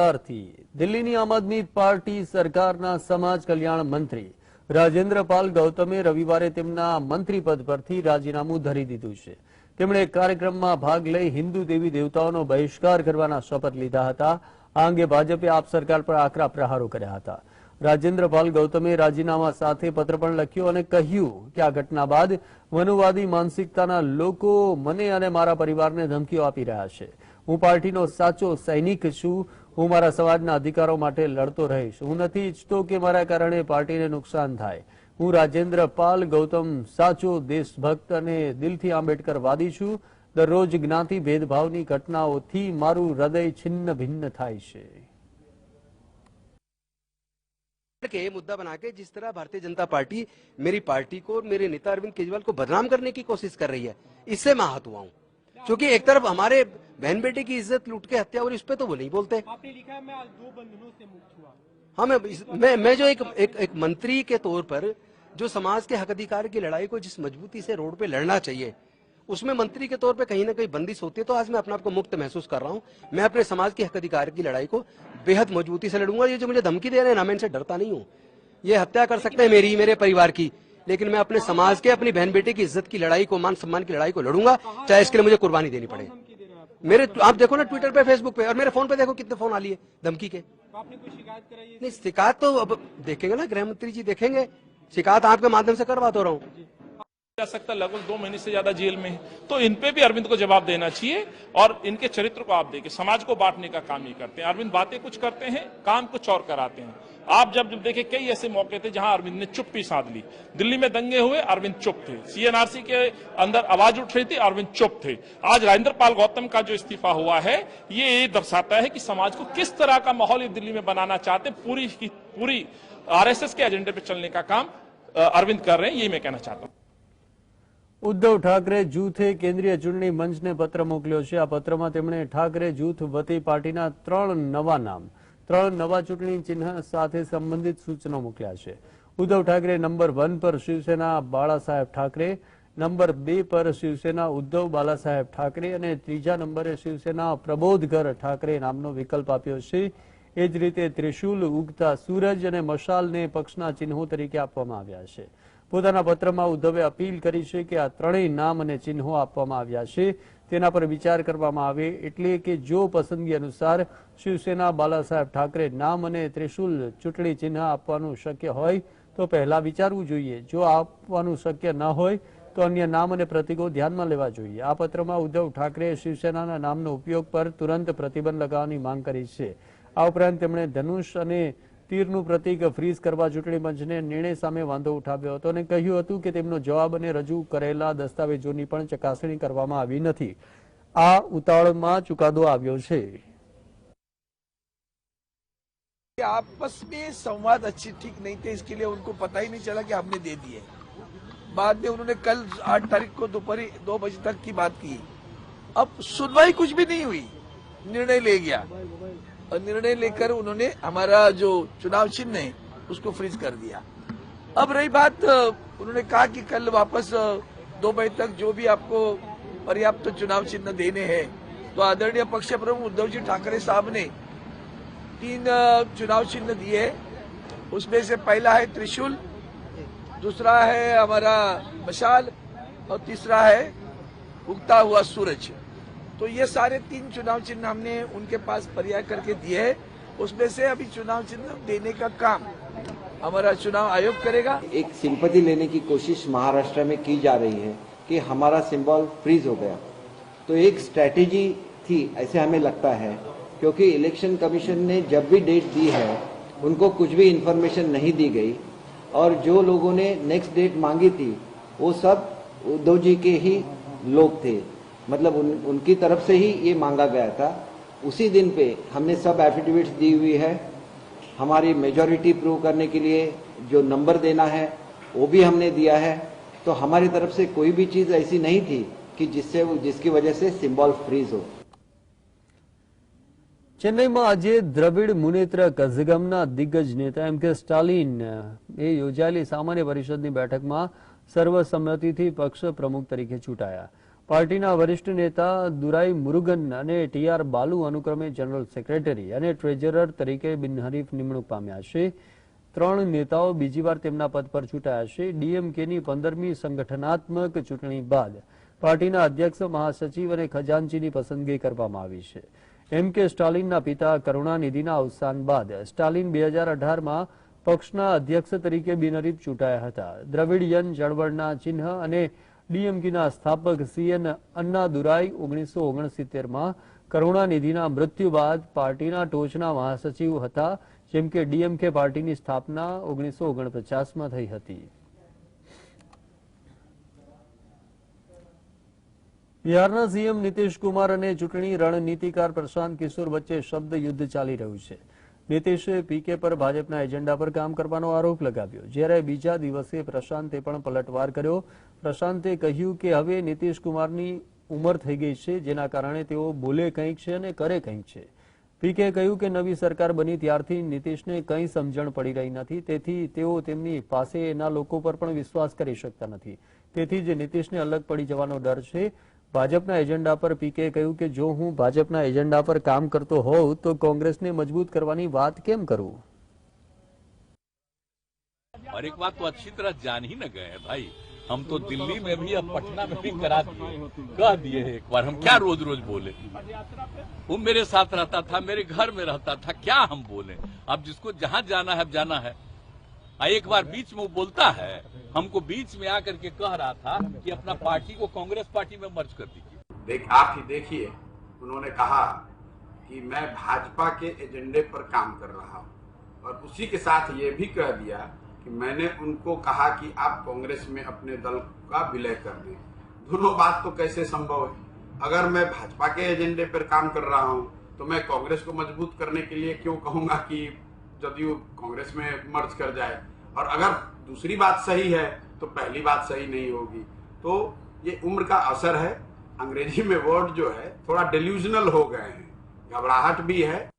સમાચારથી દિલ્હીની આમ આદમી પાર્ટી સરકારના સમાજ કલ્યાણ મંત્રી રાજેન્દ્ર પાલ ગૌતમે રવિવારે તેમના મંત્રી પદ પરથી રાજીનામું ધરી દીધું છે। તેમણે એક કાર્યક્રમમાં ભાગ લઈ હિન્દુ દેવી દેવતાઓનો બહિષ્કાર કરવાના શપથ લીધા હતા। આ અંગે ભાજપે આપ સરકાર પર આકરા પ્રહારો કર્યા હતા। રાજેન્દ્ર પાલ ગૌતમે રાજીનામા સાથે પત્ર પણ લખ્યો અને કહ્યું કે આ ઘટના બાદ મનુવાદી માનસિકતાના લોકો મને અને મારા પરિવારને ધમકીઓ આપી રહ્યા છે। હું પાર્ટીનો સાચો સૈનિક છું। હું મારા સમાજના અધિકારો માટે લડતો રહીશ। હું નથી ઈચ્છતો કે મારા કારણે પાર્ટીને નુકસાન થાય। હું રાજેન્દ્ર પાલ ગૌતમ સાચો દેશભક્ત અને દિલથી આંબેડકરવાદી છું। દરરોજ જ્ઞાતિ ભેદભાવની ઘટનાઓથી મારું હૃદય છિન્ન ભિન્ન થાય છે। के मुद्दा बना के जिस तरह भारतीय जनता पार्टी मेरी पार्टी को और मेरे नेता अरविंद केजरीवाल को बदनाम करने की कोशिश कर रही है, इससे मैं आहत हुआ हूं। क्योंकि एक तरफ हमारे बहन बेटे की इज्जत लूट के हत्या हो रही, उस पर तो वो नहीं बोलते। आपने लिखा है मैं आज 2 बंधनों से मुक्त हुआ। हाँ, मैं जो एक मंत्री के तौर पर जो समाज के हक अधिकार की लड़ाई को जिस मजबूती से रोड पे लड़ना चाहिए, उसमें मंत्री के तौर पे कहीं ना कहीं बंदिश होती है। तो आज मैं अपने आप को मुक्त महसूस कर रहा हूं। मैं अपने समाज के हक अधिकार की लड़ाई को बेहद मजबूती से लड़ूंगा। ये जो मुझे धमकी दे रहे हैं ना, मैं इनसे डरता नहीं हूं। ये हत्या कर सकते हैं मेरी, मेरे परिवार की, लेकिन मैं अपने समाज के, अपनी बहन बेटे की इज्जत की लड़ाई को, मान सम्मान की लड़ाई को लड़ूंगा, चाहे इसके लिए मुझे कुर्बानी देनी पड़े। मेरे आप देखो ना ट्विटर पे, फेसबुक पे, और मेरे फोन पे देखो कितने फोन आ लिए धमकी के। आपने कोई शिकायत कराई है? नहीं, शिकायत तो अब देखेंगे ना, गृह मंत्री जी देखेंगे। शिकायत आपके माध्यम से करवा तो रहा हूँ। जा सकता, लगभग 2 महीने से ज्यादा जेल में है, तो इन पे भी अरविंद को जवाब देना चाहिए। और इनके चरित्र को आप देखिए, समाज को बांटने का काम ही करते हैं। अरविंद बातें कुछ करते हैं, काम कुछ और कराते हैं। आप जब देखे कई ऐसे मौके थे जहां अरविंद ने चुप्पी साध ली। दिल्ली में दंगे हुए, अरविंद चुप थे। सीएनआरसी के अंदर आवाज उठ रही थी, अरविंद चुप थे। आज राजेंद्र पाल गौतम का जो इस्तीफा हुआ है, ये दर्शाता है कि समाज को किस तरह का माहौल ये दिल्ली में बनाना चाहते। पूरी की पूरी आरएसएस के एजेंडे पे चलने का काम अरविंद कर रहे हैं, यही मैं कहना चाहता हूं। ઉદ્ધવ ઠાકરે જૂથે કેન્દ્રીય ચૂંટણી મંચને પત્ર મોકલ્યો છે। આ પત્રમાં તેમણે ઠાકરે જૂથ વતી પાર્ટીના 3 નવા નામ, 3 નવા ચૂંટણી ચિહ્ન સાથે સંબંધિત સૂચનો મોકલ્યા છે। ઉદ્ધવ ઠાકરે નંબર 1 પર શિવસેના બાળાસાહેબ ઠાકરે, નંબર 2 પર શિવસેના ઉદ્ધવ બાલાસાહેબ ઠાકરે અને ત્રીજા નંબરે શિવસેના પ્રબોધકર ઠાકરે નામનો વિકલ્પ આપ્યો છે। એ જ રીતે ત્રિશુલ, ઉગતા સૂરજ અને મશાલને પક્ષના ચિહ્નો તરીકે આપવામાં આવ્યા છે। પોતાના પત્રમાં ઉદ્ધવે અપીલ કરી છે કે આ ત્રણેય નામ અને ચિહ્નો આપવામાં આવ્યા છે તેના પર વિચાર કરવામાં આવે। એટલે કે જો પસંદગી અનુસાર શિવસેના બાલાસાહેબ ઠાકરે નામ અને ત્રિશુલ ચૂંટણી ચિહ્ન આપવાનું શક્ય હોય તો પહેલા વિચારવું જોઈએ। જો આપવાનું શક્ય ન હોય તો અન્ય નામ અને પ્રતીકો ધ્યાનમાં લેવા જોઈએ। આ પત્રમાં ઉદ્ધવ ઠાકરે શિવસેનાના નામનો ઉપયોગ પર તુરંત પ્રતિબંધ લગાવવાની માંગ કરી છે। આ ઉપરાંત તેમણે ધનુષ અને તીરનું પ્રતીક ફ્રીઝ કરવા ચૂંટણી પંચને નિર્ણય સામે વાંધો ઉઠાવ્યો હતો અને કહ્યું હતું કે તેમનો જવાબ અને રજૂ કરેલા દસ્તાવેજોની પણ ચકાસણી કરવામાં આવી નથી। આ ઉતાવળમાં ચુકાદો આવ્યો છે। आपस में संवाद अच्छे ठीक नहीं थे, इसके लिए उनको पता ही नहीं चला कि हमने दे दिए। बाद में उन्होंने कल 8 तारीख को दोपहर 2 बजे तक की बात की। अब सुनवाई कुछ भी नहीं हुई, निर्णय ले गया और निर्णय लेकर उन्होंने हमारा जो चुनाव चिन्ह है उसको फ्रीज कर दिया। अब रही बात, उन्होंने कहा कि कल वापस 2 बजे तक जो भी आपको पर्याप्त चुनाव चिन्ह देने हैं, तो आदरणीय पक्ष प्रमुख उद्धव जी ठाकरे साहब ने 3 चुनाव चिन्ह दिए। उसमें से पहला है त्रिशूल, दूसरा है हमारा मशाल और तीसरा है उगता हुआ सूरज। तो ये सारे 3 चुनाव चिन्ह हमने उनके पास पर्याय करके दिए हैं। उसमें से अभी चुनाव चिन्ह देने का काम हमारा चुनाव आयोग करेगा। एक सिंपैथी लेने की कोशिश महाराष्ट्र में की जा रही है कि हमारा सिंबल फ्रीज हो गया, तो एक स्ट्रैटेजी थी ऐसे हमें लगता है, क्योंकि इलेक्शन कमीशन ने जब भी डेट दी है उनको कुछ भी इंफॉर्मेशन नहीं दी गई और जो लोगों ने नेक्स्ट डेट मांगी थी वो सब उद्धव जी के ही लोग थे। मतलब उनकी तरफ से ही ये मांगा गया था। उसी दिन पे हमने सब एफिडेविट्स दी हुई है। हमारी मेजॉरिटी प्रूव करने के लिए जो नंबर देना है वो भी हमने दिया है। तो हमारी तरफ से कोई भी चीज ऐसी नहीं थी कि जिसकी वजह से सिंबल फ्रीज हो। ચેન્નઈમાં આજે દ્રવિડ મુનેત્ર કઝગમના દિગ્ગજ નેતા એમ કે સ્ટાલિન એ યોજાયેલી સામાન્ય પરિષદની બેઠકમાં સર્વસંમતિથી પક્ષ પ્રમુખ તરીકે ચૂંટાયા। પાર્ટીના વરિષ્ઠ નેતા દુરાઈ મુરુગન અને ટીઆર બાલુ અનુક્રમે જનરલ સેક્રેટરી અને ટ્રેઝરર તરીકે બિનહરીફ નિમણૂક પામ્યા છે. 3 નેતાઓ બીજી વાર તેમના પદ પર ચૂંટાયા છે. ડીએમકેની 15મી સંગઠનાત્મક ચૂંટણી બાદ પાર્ટીના અધ્યક્ષ, મહાસચિવ અને ખજાનચીની પસંદગી કરવામાં આવી છે. એમ.કે. સ્ટાલિનના પિતા કરુણાનિધિના અવસાન બાદ સ્ટાલિન 2018માં પક્ષના અધ્યક્ષ તરીકે બિનહરીફ ચૂંટાયા હતા. દ્રવિડિયન ચળવળના ચિહ્ન અને ડીએમકેના સ્થાપક સીએન અન્નાદુરાઈ 1969માં કરુણાનિધિના મૃત્યુ બાદ પાર્ટીના ટોચના મહાસચિવ હતા, જેમ કે ડીએમકે પાર્ટીની સ્થાપના 1949માં થઈ હતી. બિહારના સીએમ નીતિશ કુમાર અને ચૂંટણી રણનીતિકાર પ્રશાંત કિશોર વચ્ચે શબ્દ યુદ્ધ ચાલી રહ્યું છે. નીતિશે પીકે પર ભાજપના એજન્ડા પર કામ કરવાનો આરોપ લગાવ્યો, જ્યારે બીજા દિવસે પ્રશાંતે પણ પલટવાર કર્યો. પ્રશાંતે કહ્યું કે હવે નીતિશ કુમારની ઉંમર થઈ ગઈ છે, જેના કારણે તેઓ બોલે કંઈક છે અને કરે કંઈક છે. પીકે કહ્યું કે નવી સરકાર બની ત્યારથી નીતિશને કંઈ સમજણ પડી રહી નથી, તેથી તેઓ તેમની પાસેના લોકો પર પણ વિશ્વાસ કરી શકતા નથી. તેથી જ નીતિશને અલગ પડી જવાનો ડર છે. ભાજપના એજન્ડા પર પીકે કહ્યું કે જો હું ભાજપના એજન્ડા પર કામ કરતો હોઉં તો કોંગ્રેસને મજબૂત કરવાની વાત કેમ કરું. और एक बात तो अच्छी तरह जान ही न गए हैं भाई, हम तो दिल्ली में भी अब पटना में भी करा दिए, कह दिए एक बार, हम क्या रोज रोज बोले. वो मेरे साथ रहता था, मेरे घर में रहता था, क्या हम बोले. अब जिसको जहां जाना है अब जाना है. एक बार बीच में वो बोलता है, हमको बीच में आकर के कह रहा था कि अपना पार्टी को कांग्रेस पार्टी में मर्ज कर दीजिए. आप ही देखिए, उन्होंने कहा कि मैं भाजपा के एजेंडे पर काम कर रहा हूं, और उसी के साथ ये भी कह दिया कि मैंने उनको कहा कि आप कांग्रेस में अपने दल का विलय कर दें. दोनों बात तो कैसे संभव है. अगर मैं भाजपा के एजेंडे पर काम कर रहा हूं तो मैं कांग्रेस को मजबूत करने के लिए क्यों कहूंगा कि जदयू कांग्रेस में मर्ज कर जाए. और अगर दूसरी बात सही है तो पहली बात सही नहीं होगी. तो ये उम्र का असर है. अंग्रेजी में वर्ड जो है थोड़ा डिल्यूजनल हो गए हैं, घबराहट भी है.